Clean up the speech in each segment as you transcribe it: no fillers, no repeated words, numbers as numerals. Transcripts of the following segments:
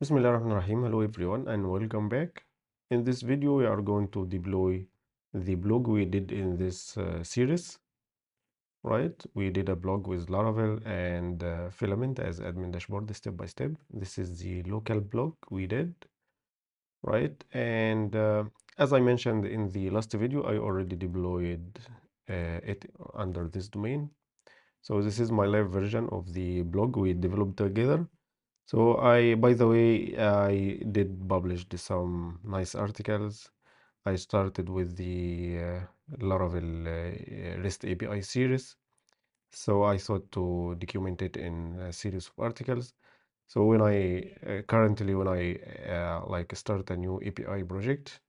Bismillahirrahmanirrahim. Hello everyone and welcome back. In this video, we are going to deploy the blog we did in this series, right? We did a blog with Laravel and Filament as admin dashboard step by step. This is the local blog we did, right? And as I mentioned in the last video, I already deployed it under this domain. So this is my live version of the blog we developed together. So by the way, I did publish some nice articles. I started with the Laravel REST API series. So I thought to document it in a series of articles. So when I currently when I like start a new API project,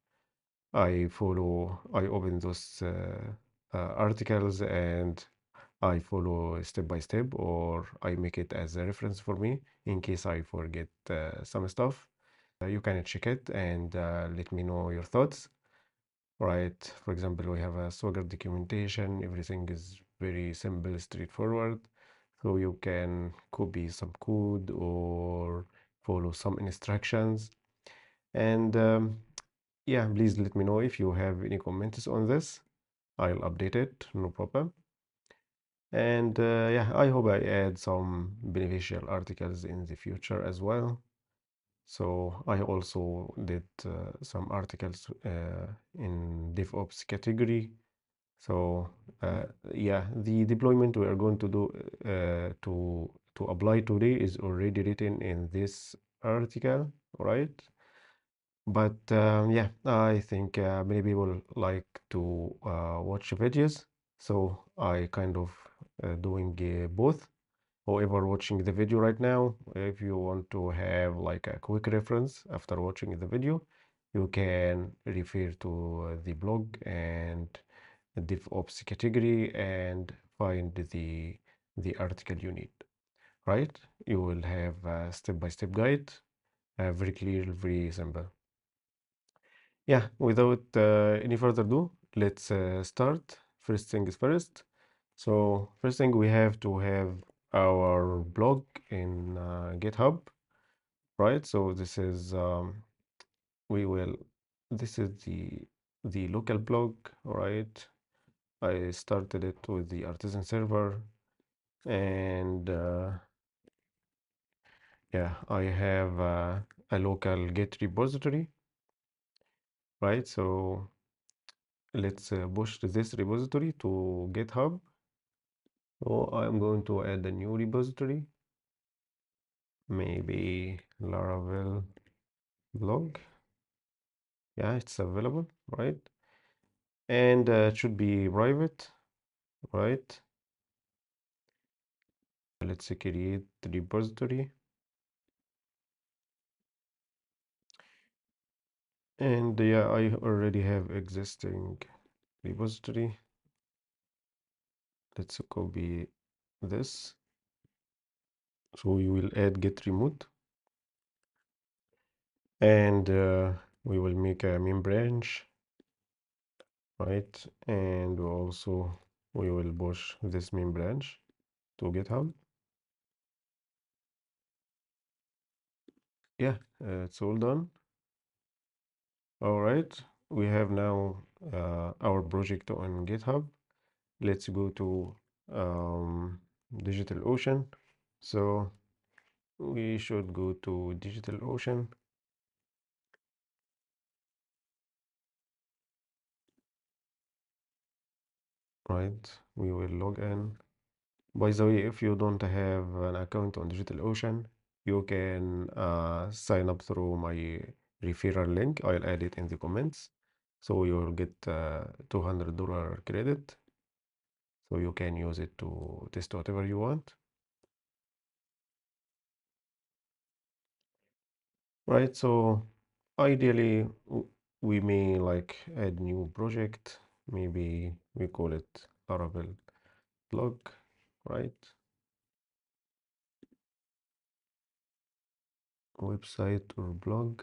I open those articles and I follow step by step, or I make it as a reference for me in case I forget some stuff. You can check it and let me know your thoughts. Right, for example, we have a Swagger documentation. Everything is very simple, straightforward. So you can copy some code or follow some instructions. And yeah, please let me know if you have any comments on this. I'll update it, no problem. And yeah, I hope I add some beneficial articles in the future as well. So I also did some articles in DevOps category. So yeah, the deployment we are going to do to apply today is already written in this article, right? But yeah, I think many people like to watch videos, so I kind of doing both. Whoever watching the video right now, if you want to have like a quick reference after watching the video, you can refer to the blog and the DevOps category and find the article you need. Right? You will have a step-by-step guide, very clear, very simple. Yeah, without any further ado, let's start. First things first. So first thing we have to have our blog in GitHub, right? So this is we will this is the local blog, right? I started it with the artisan server, and yeah, I have a local Git repository, right? So let's push this repository to GitHub. So I'm going to add a new repository, maybe Laravel blog. Yeah, it's available, right? And it should be private, right? Let's create the repository. And yeah, I already have existing repository. Let's copy this. So we will add git remote, and we will make a main branch, right? And also we will push this main branch to GitHub. Yeah, it's all done. All right, we have now our project on GitHub. Let's go to DigitalOcean. So we should go to DigitalOcean, right? We will log in. By the way, if you don't have an account on DigitalOcean, you can sign up through my referral link. I'll add it in the comments. So you'll get $200 credit. So you can use it to test whatever you want. Right, so ideally we may like add new project. Maybe we call it Laravel blog, right? Website or blog,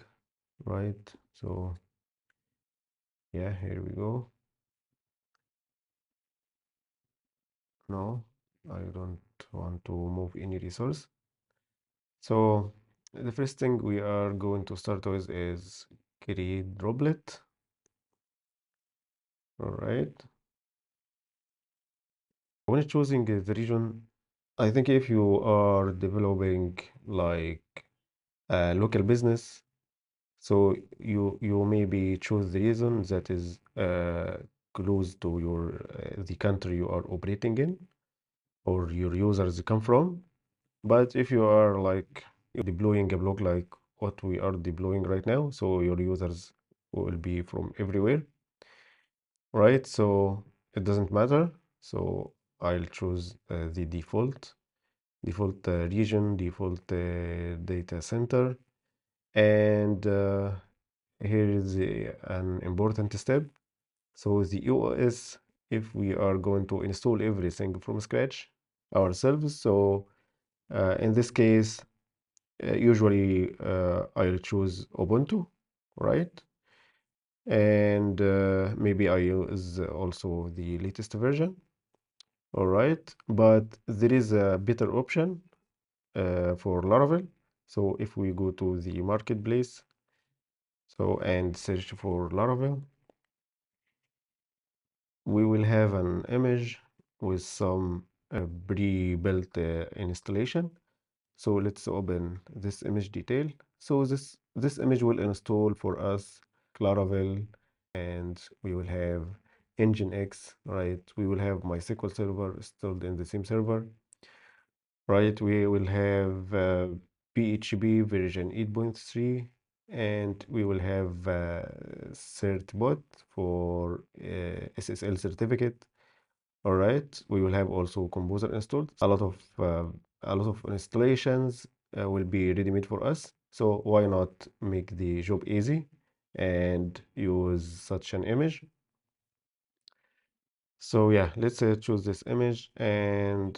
right? So yeah, here we go. No, I don't want to move any resource. So The first thing we are going to start with is create droplet. All right. When choosing the region, I think if you are developing like a local business, so you maybe choose the region that is close to your the country you are operating in or your users come from. But if you are like deploying a blog like what we are deploying right now, so your users will be from everywhere, right? So it doesn't matter. So I'll choose the default region, default data center, and here is an important step. So the EOS, if we are going to install everything from scratch ourselves, so in this case, usually I'll choose Ubuntu, right? And maybe I use also the latest version, all right? But there is a better option for Laravel. So if we go to the marketplace, so and search for Laravel, we will have an image with some pre-built installation. So let's open this image detail. So this image will install for us Laravel, and we will have Nginx, right? We will have MySQL server installed in the same server, right? We will have PHP version 8.3, and we will have certbot for SSL certificate. All right, we will have also Composer installed. A lot of installations will be ready-made for us. So why not make the job easy and use such an image? So yeah, let's choose this image, and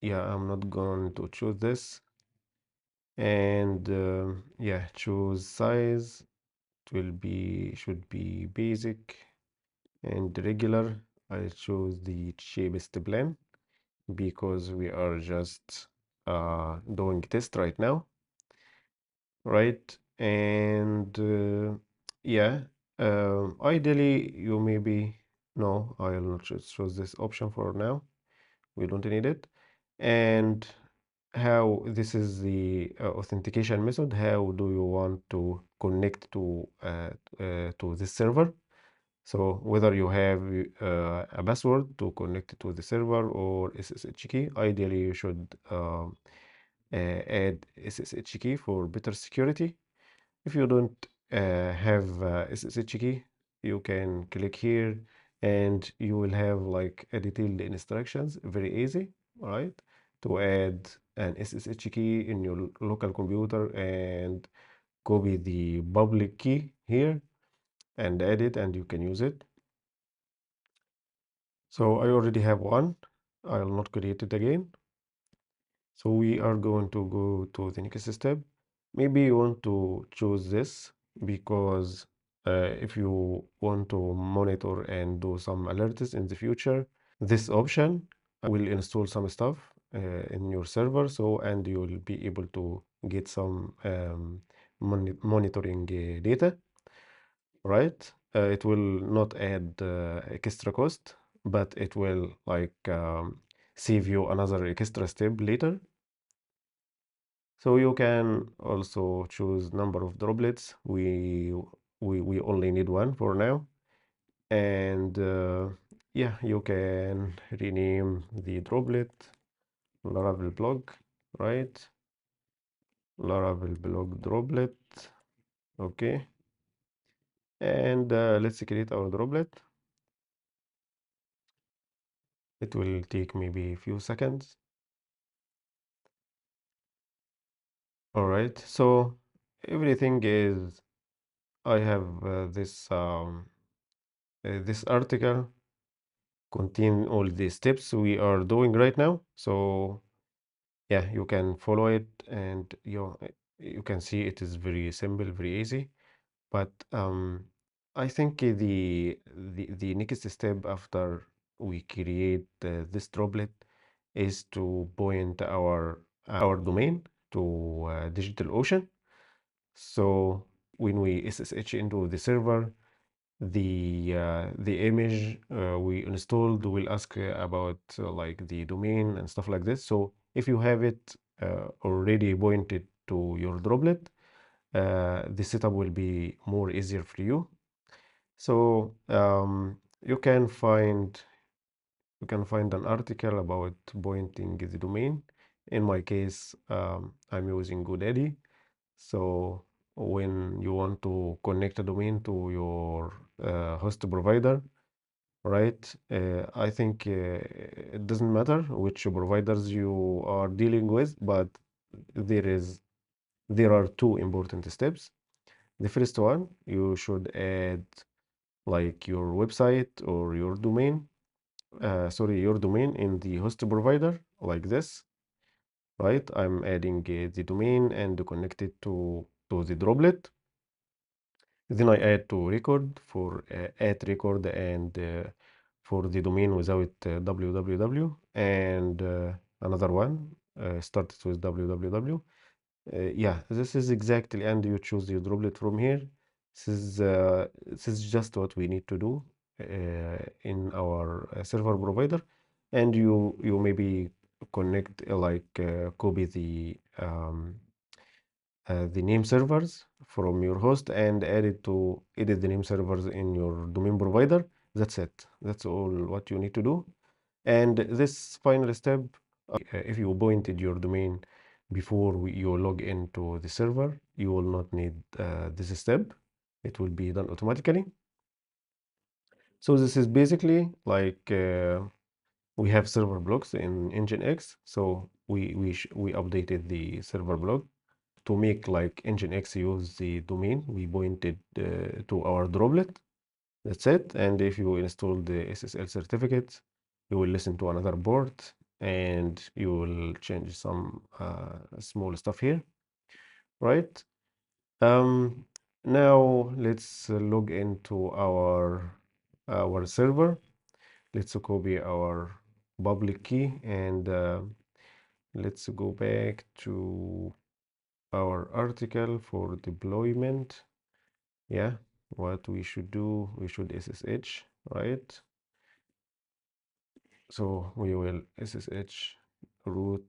yeah, I'm not going to choose this. And yeah, choose size. It will be should be basic and regular. I choose the cheapest plan because we are just doing test right now, right? And yeah, ideally you maybe no, I'll not choose this option for now. We don't need it. And how this is the authentication method. How do you want to connect to this server? So whether you have a password to connect to the server or SSH key, ideally you should add SSH key for better security. If you don't have SSH key, you can click here and you will have like a detailed instructions, very easy, right? To add an SSH key in your local computer and copy the public key here and add it and you can use it. So I already have one. I'll not create it again. So we are going to go to the next step. Maybe you want to choose this because if you want to monitor and do some alerts in the future, this option will install some stuff in your server. So, and you will be able to get some monitoring data, right? It will not add extra cost, but it will like save you another extra step later. So you can also choose number of droplets. We only need one for now. And yeah, you can rename the droplet Laravel blog, right? Laravel blog droplet. Okay. And let's create our droplet. It will take maybe a few seconds. All right. So everything is, I have this article contain all the steps we are doing right now. So yeah, you can follow it and you can see it is very simple, very easy. But I think the next step after we create this droplet is to point our domain to DigitalOcean. So when we SSH into the server, the image we installed will ask about like the domain and stuff like this. So if you have it already pointed to your droplet, the setup will be more easier for you. So you can find an article about pointing the domain. In my case, I'm using GoDaddy. So when you want to connect a domain to your host provider, right? I think it doesn't matter which providers you are dealing with, but there are two important steps. The first one, you should add like your website or your domain in the host provider like this, right? I'm adding the domain and connect it to the droplet. Then I add to record for add record and for the domain without www, and another one started with www. Yeah, this is exactly, and you choose your droplet from here. This is just what we need to do in our server provider, and you maybe connect copy the name servers from your host and edit the name servers in your domain provider. That's it. That's all what you need to do. And this final step, if you pointed your domain before you log into the server, you will not need this step. It will be done automatically. So this is basically like we have server blocks in Nginx. So we updated the server block to make like Nginx use the domain we pointed to our droplet. That's it. And if you install the SSL certificate, you will listen to another port and you will change some small stuff here, right? Um, Now let's log into our server. Let's copy our public key and let's go back to our article for deployment. Yeah, what we should do, we should SSH, right? So we will SSH root.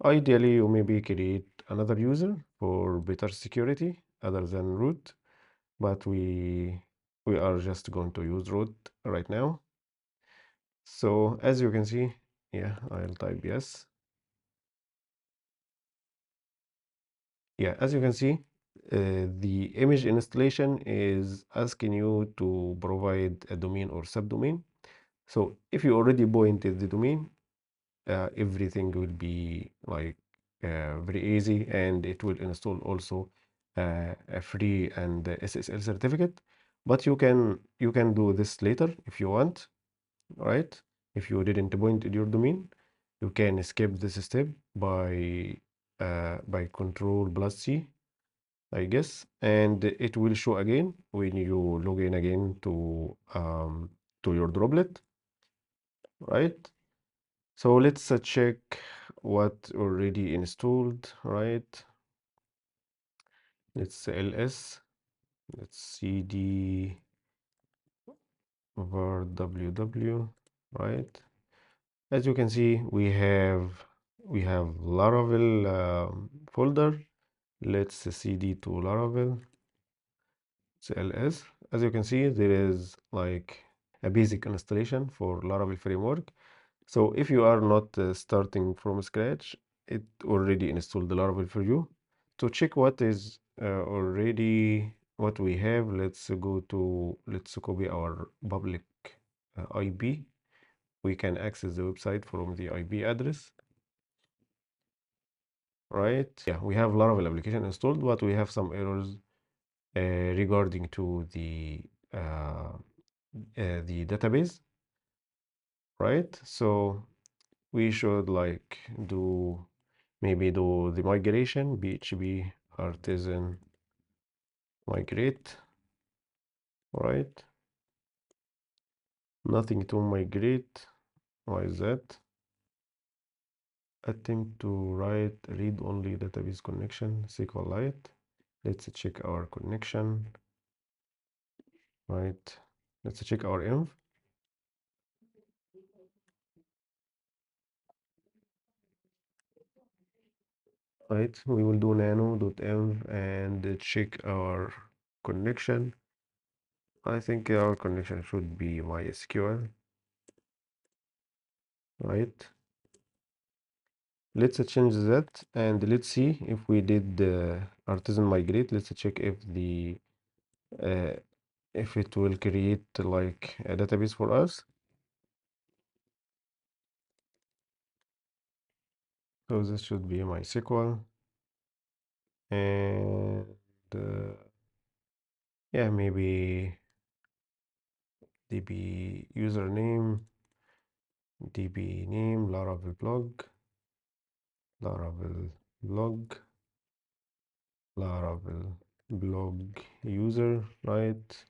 Ideally, you maybe create another user for better security other than root, but we are just going to use root right now. So as you can see, yeah, I'll type yes. Yeah, as you can see, the image installation is asking you to provide a domain or subdomain. So if you already pointed the domain, everything will be like very easy, and it will install also a free and SSL certificate. But you can do this later if you want, right? If you didn't point your domain, you can skip this step by Control plus C, I guess, and it will show again when you log in again to your droplet, right? So let's check what already installed, right? Let's ls, let's cd var ww, right? As you can see, we have Laravel folder. Let's cd to Laravel, ls. As you can see, there is like a basic installation for Laravel framework. So if you are not starting from scratch, it already installed the Laravel for you. To check what is already what we have, let's copy our public IP. We can access the website from the IP address, right? Yeah, we have Laravel application installed, but we have some errors regarding to the database, right? So we should like do the migration, PHP artisan migrate, right? Nothing to migrate. Why is that? attempt to write read-only database connection SQLite. Let's check our connection, right? Let's check our env, right? We will do nano.env and check our connection. I think our connection should be MySQL, right? Let's change that and let's see if we did artisan migrate. Let's check uh, if it will create like a database for us. So this should be MySQL and yeah, maybe db username, db name, Laravel blog, Laravel blog user, right?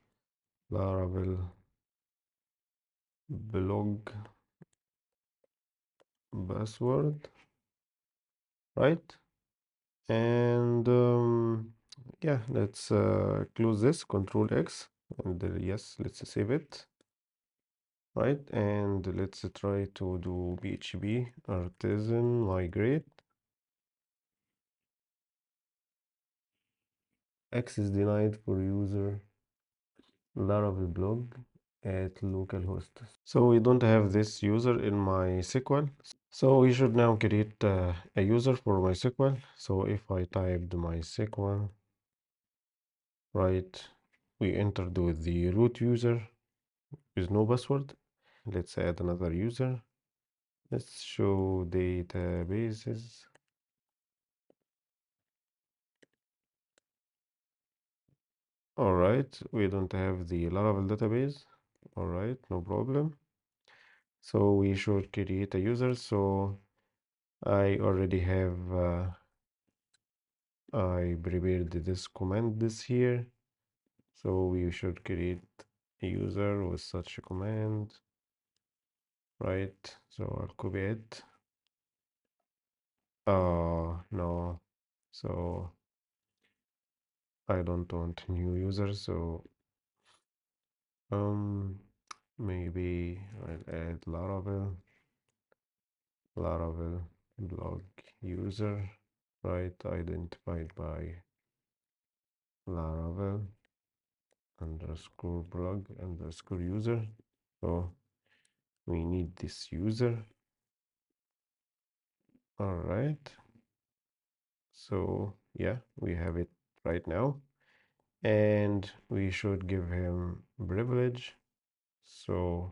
Laravel blog password, right? And yeah, let's close this, Control X, and yes, let's save it, right? And let's try to do PHP artisan migrate. Access denied for user Laravel blog at localhost. So we don't have this user in MySQL. So we should now create a user for MySQL. So if I typed MySQL, right, we entered with the root user with no password. Let's add another user. Let's show databases. All right, we don't have the Laravel database. All right, no problem. So we should create a user. So I already have, I prepared this command this here. So we should create a user with such a command, right? So I'll copy it. No. So I don't want new user. So um maybe I'll add Laravel blog user, right? Identified by Laravel underscore blog underscore user. So we need this user. All right. So yeah, we have it right now. And we should give him privilege. So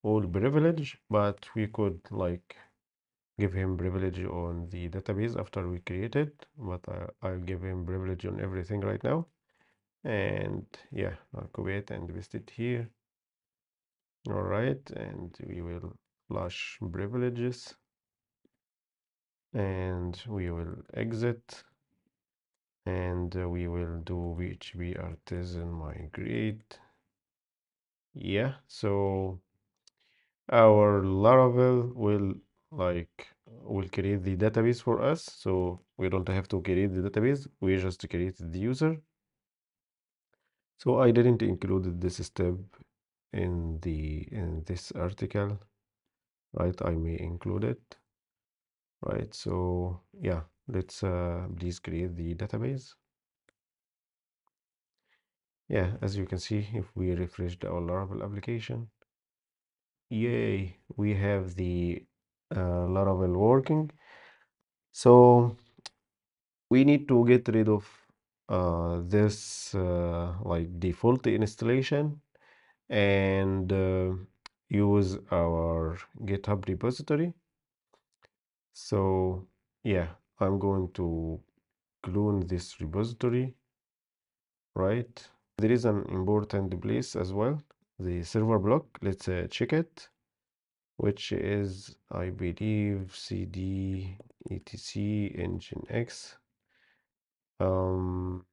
all privilege, but we could like give him privilege on the database after we create it, but I'll give him privilege on everything right now. And yeah, I'll copy it and paste it here. All right, and we will flush privileges and we will exit and we will do PHP artisan migrate. Yeah, so our Laravel will create the database for us, so we don't have to create the database, we just create the user. So I didn't include this step in this article, right? I may include it, right? So yeah, let's please create the database. Yeah, as you can see, if we refresh our Laravel application, yay, we have the Laravel working. So we need to get rid of this like default installation and use our GitHub repository. So yeah, I'm going to clone this repository, right? There is an important place as well, the server block. Let's check it, which is, I believe, cd etc nginx um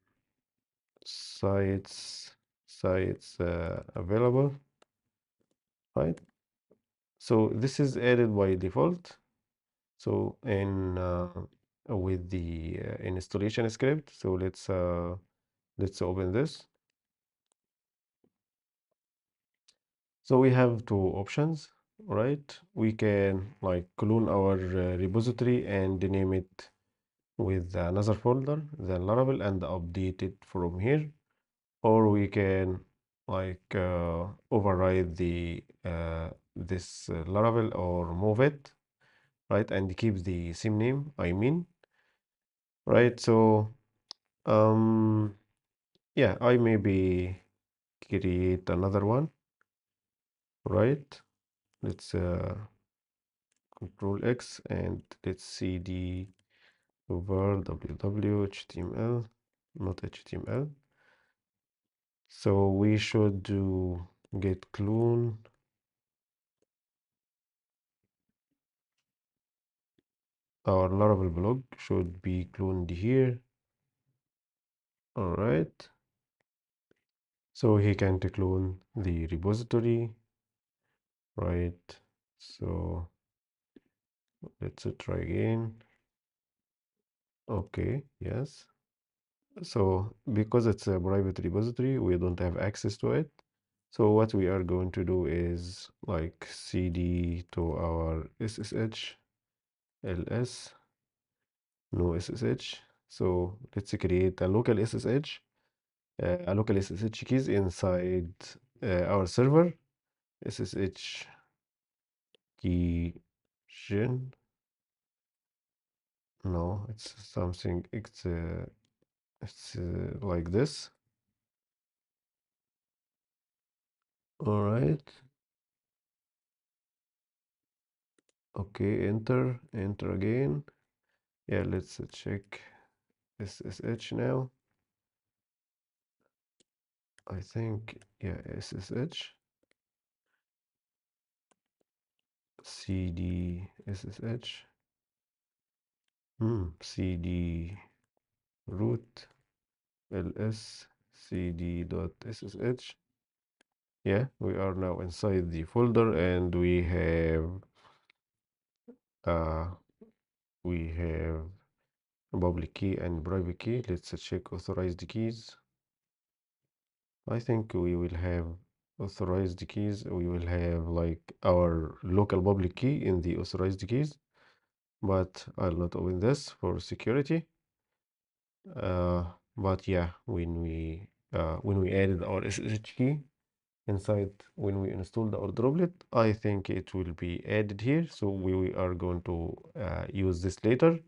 sites available, right? So this is added by default. So in with the installation script, so let's open this. So we have two options, right? We can like clone our repository and name it with another folder than Laravel and update it from here, or we can like override the this Laravel or move it, right, and keep the same name, I mean, right? So yeah, I maybe create another one, right? Let's Control X and let's cd over www html, not html. So we should do git clone. Our Laravel blog should be cloned here. All right. So he can clone the repository, right? So let's try again. Okay, yes. So because it's a private repository, we don't have access to it. So what we are going to do is like cd to our SSH ls, no SSH. So let's create a local SSH, a local SSH keys inside our server, SSH key gen. No, it's something, it's like this. All right. Okay, enter again. Yeah, let's check SSH now. I think, yeah, SSH, CD, SSH, CD root, ls, cd dot SSH. Yeah, we are now inside the folder and uh we have public key and private key. Let's check authorized keys. I think we will have authorized keys. We will have like our local public key in the authorized keys, but I'll not open this for security. But yeah, when we added our SSH key inside, when we installed our droplet, I think it will be added here. So we are going to use this later,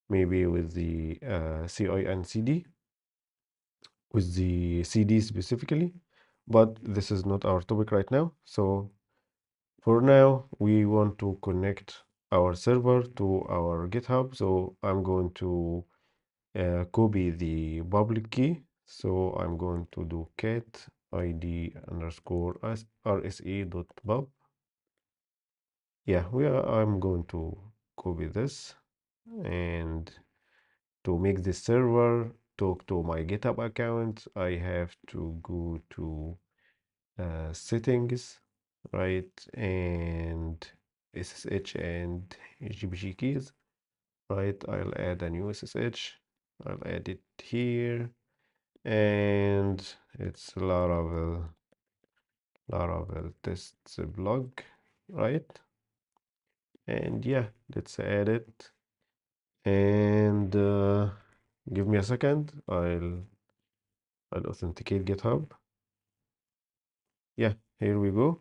maybe with the CI and CD, with the CD specifically. But this is not our topic right now. So for now, we want to connect our server to our GitHub. So I'm going to copy the public key. So I'm going to do cat id underscore rsa dot pub. Yeah, I'm going to copy this, and to make this server talk to my GitHub account, I have to go to settings, right, and SSH and GPG keys, right. I'll add a new SSH. I'll add it here, and it's Laravel tests blog, right? And yeah, let's add it, and give me a second. I'll authenticate GitHub. Yeah, here we go.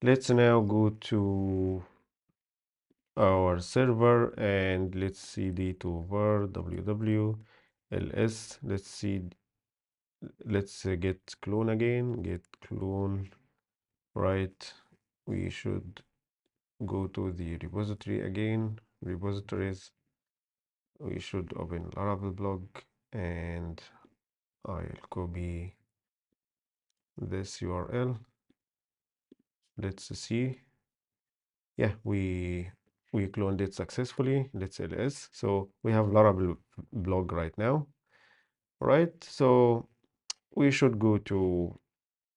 Let's now go to our server and let's cd to var www ls. Let's see, let's get clone again, get clone, right. We should go to the repository again, repositories. We should open Laravel blog, and I'll copy this URL. Let's see. Yeah, we cloned it successfully. Let's ls. So we have Laravel blog right now, right? So we should go to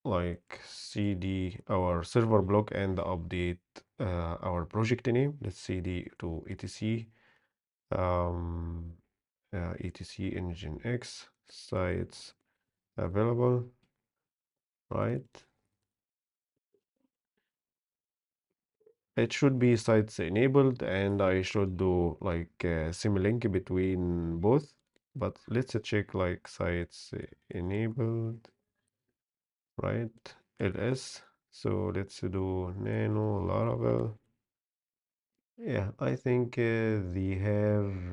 like cd our server block and update our project name. Let's cd to etc um, etc nginx sites available, right? It should be sites enabled, and I should do like a symlink between both. But let's check like sites enabled, right? ls. So let's do nano laravel. Yeah, I think they have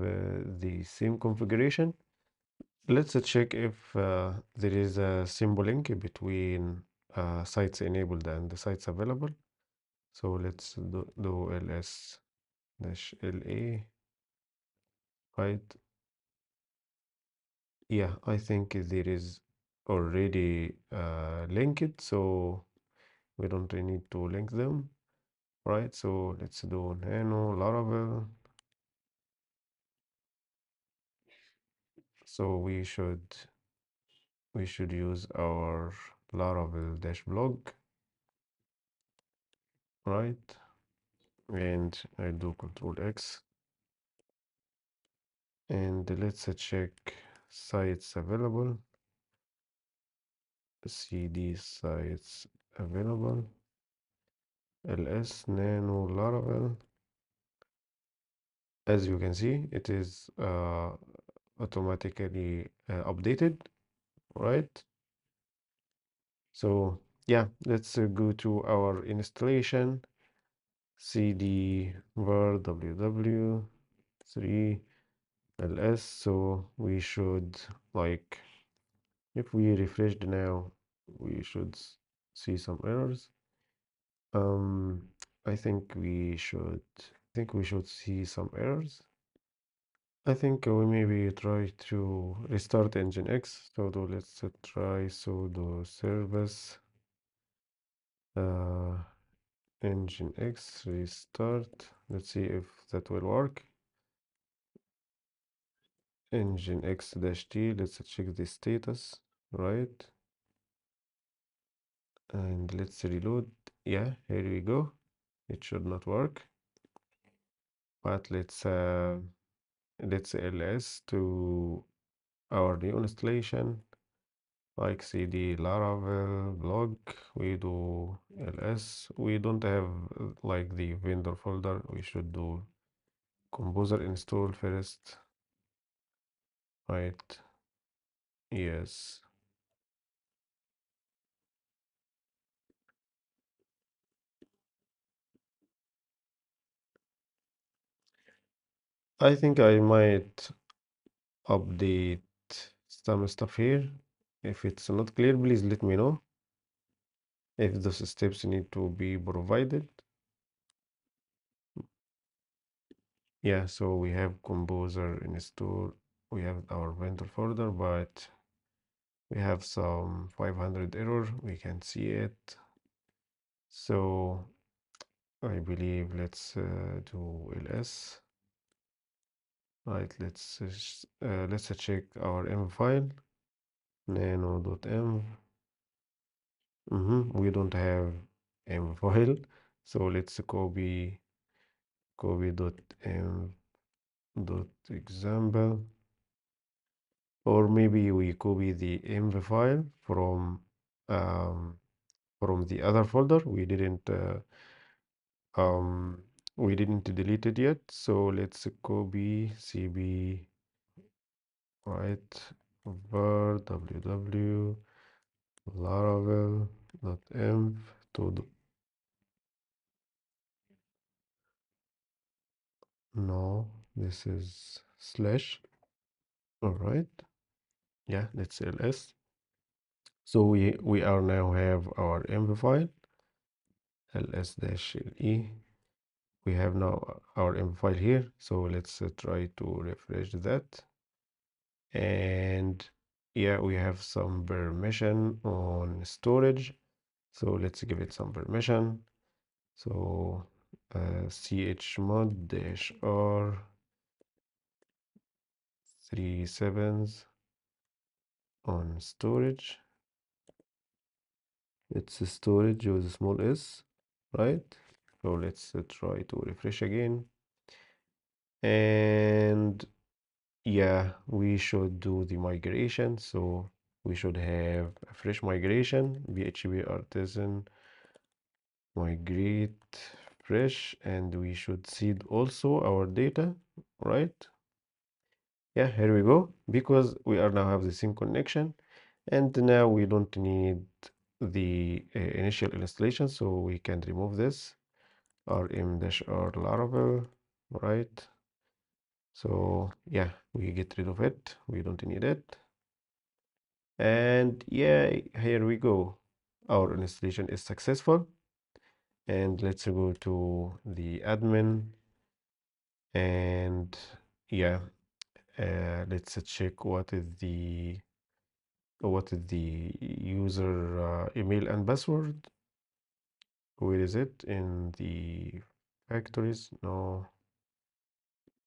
the same configuration. Let's check if there is a symbol link between sites enabled and the sites available. So let's do ls dash la, right? Yeah, I think there is already linked, so we don't need to link them, right? So let's do nano laravel. So we should use our Laravel dash blog, right? And I do Control X, and let's check sites available. CD sites available. ls nano Laravel. As you can see, it is automatically updated, right? So yeah, let's go to our installation. cd var ww 3 ls. So we should, like, if we refreshed now, we should see some errors. um I think we should see some errors. I think we maybe try to restart nginx. So let's try sudo service uh nginx restart. Let's see if that will work. nginx dash t. Let's check the status, right? And let's reload. Yeah, here we go. It should not work, but let's ls to our new installation, like cd laravel blog. We do ls. We don't have like the vendor folder. We should do composer install first, right? Yes, I think I might update some stuff here. If it's not clear, please let me know if those steps need to be provided. Yeah, so we have composer install. We have our vendor folder, but we have some 500 error. We can see it. So I believe let's do ls. Right, let's check our env file, nano.env. We don't have env file, so let's copy dot env dot example, or maybe we copy the env file um, from the other folder. Um, we didn't delete it yet, so let's copy cb, right, var ww laravel.env to no, this is slash. All right, yeah, let's ls. So we are now have our env file, ls dash le. We have now our env file here. So let's try to refresh that. And yeah, we have some permission on storage. So let's give it some permission. So chmod dash r 37s on storage. It's a storage with a small s, right? So let's try to refresh again. And yeah, we should do the migration. So we should have a fresh migration, PHP artisan migrate fresh, and we should seed also our data, right? Yeah, here we go, because we are now have the same connection, and now we don't need the initial installation, so we can remove this rm-r Laravel, right? So yeah, we get rid of it, we don't need it. And yeah, here we go, our installation is successful. And let's go to the admin, and yeah, let's check what is the user email and password. Where is it? In the factories? No,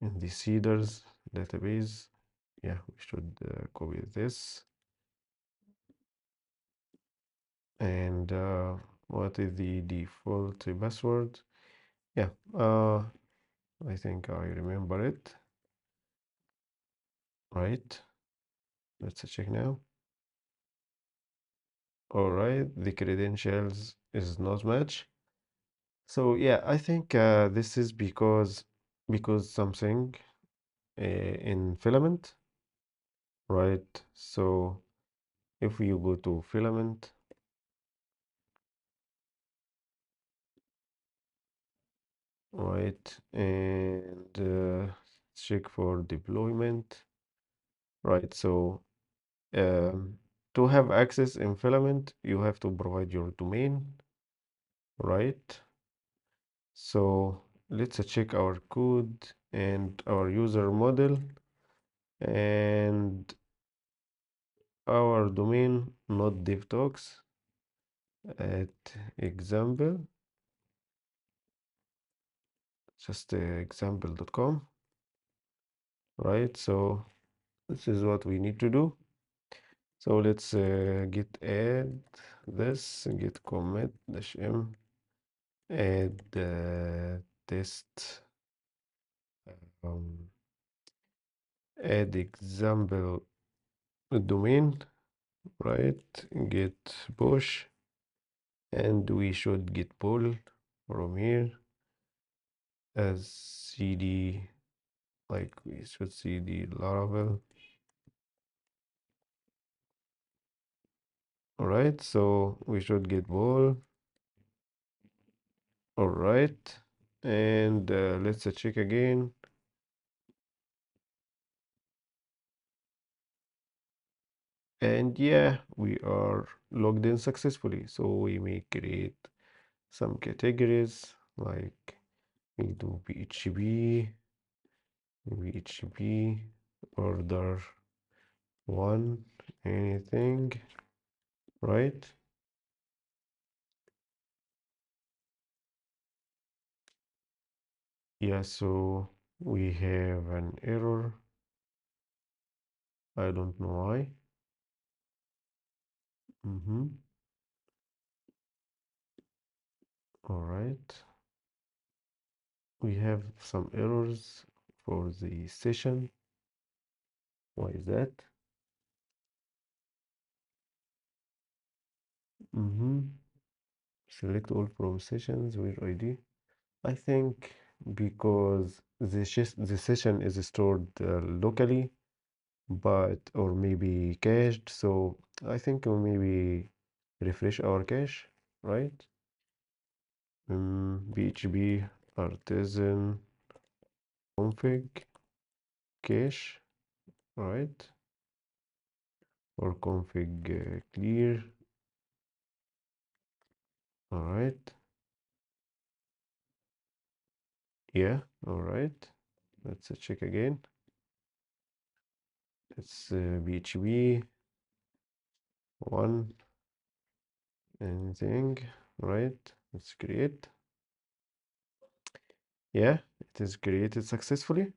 in the seeders database. Yeah, we should copy this. And what is the default password? Yeah, I think I remember it. Right. Let's check now. All right, the credentials is not match. So yeah, I think this is because something in Filament, right? So if you go to Filament, right, and check for deployment, right? So to have access in Filament, you have to provide your domain, right? So let's check our code and our user model and our domain, not devtalks at example, just example.com, right? So this is what we need to do. So let's git add this, git commit dash m, add test, um, add example domain, right? Git push, and we should git pull from here as cd, like we should see the Laravel. All right, so we should get ball. All right, and let's check again. And yeah, we are logged in successfully. So we may create some categories, like we do PHP, order one, anything, right? Yeah, so we have an error. I don't know why. All right. We have some errors for the session. Why is that? Select all from sessions with ID. I think because the session is stored locally, but or maybe cached. So I think we'll maybe refresh our cache, right? PHP artisan config cache, right? Or config clear, all right. Yeah, all right. Let's check again. It's PHP one anything, right? Let's create. Yeah, it is created successfully.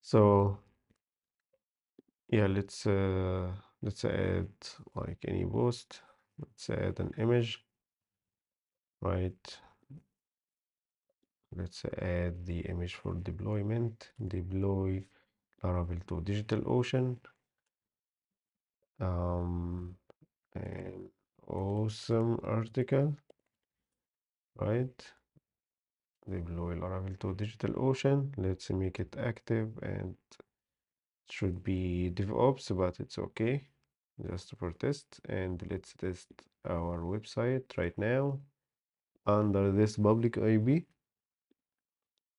So yeah, let's add like any post. Let's add an image, right? Let's add the image for deployment. Deploy Laravel to DigitalOcean. An awesome article, right? Deploy Laravel to DigitalOcean. Let's make it active, and it should be DevOps, but it's okay. Just for test, and let's test our website right now under this public IP,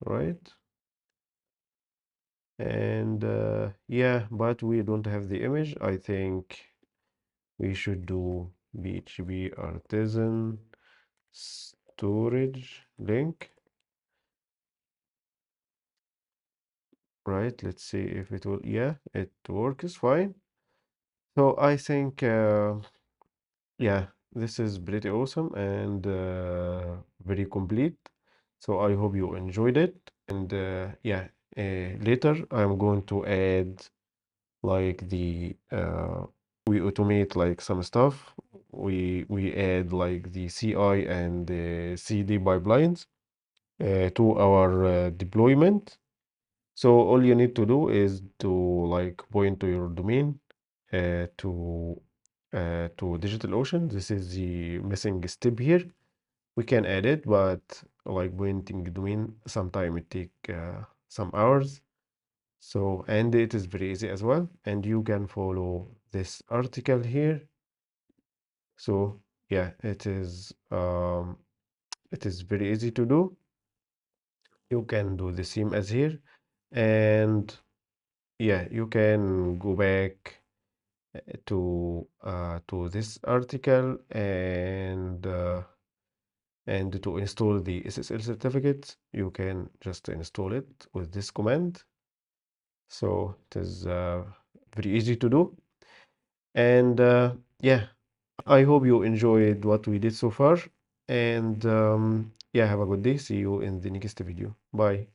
right? And yeah, but we don't have the image. I think we should do PHP artisan storage link, right? Let's see if it will. Yeah, it works fine. So I think yeah, this is pretty awesome and very complete. So I hope you enjoyed it. And yeah, later I'm going to add like the we automate like some stuff. We add like the CI and the CD pipelines to our deployment. So all you need to do is to like point to your domain uh, to to DigitalOcean. This is the missing step here. We can add it, but like pointing domain, sometime it take some hours. So, and it is very easy as well. And you can follow this article here. So yeah, it is very easy to do. You can do the same as here. And yeah, you can go back to this article and to install the SSL certificate, you can just install it with this command. So it is very easy to do. And yeah, I hope you enjoyed what we did so far. And yeah, have a good day. See you in the next video. Bye.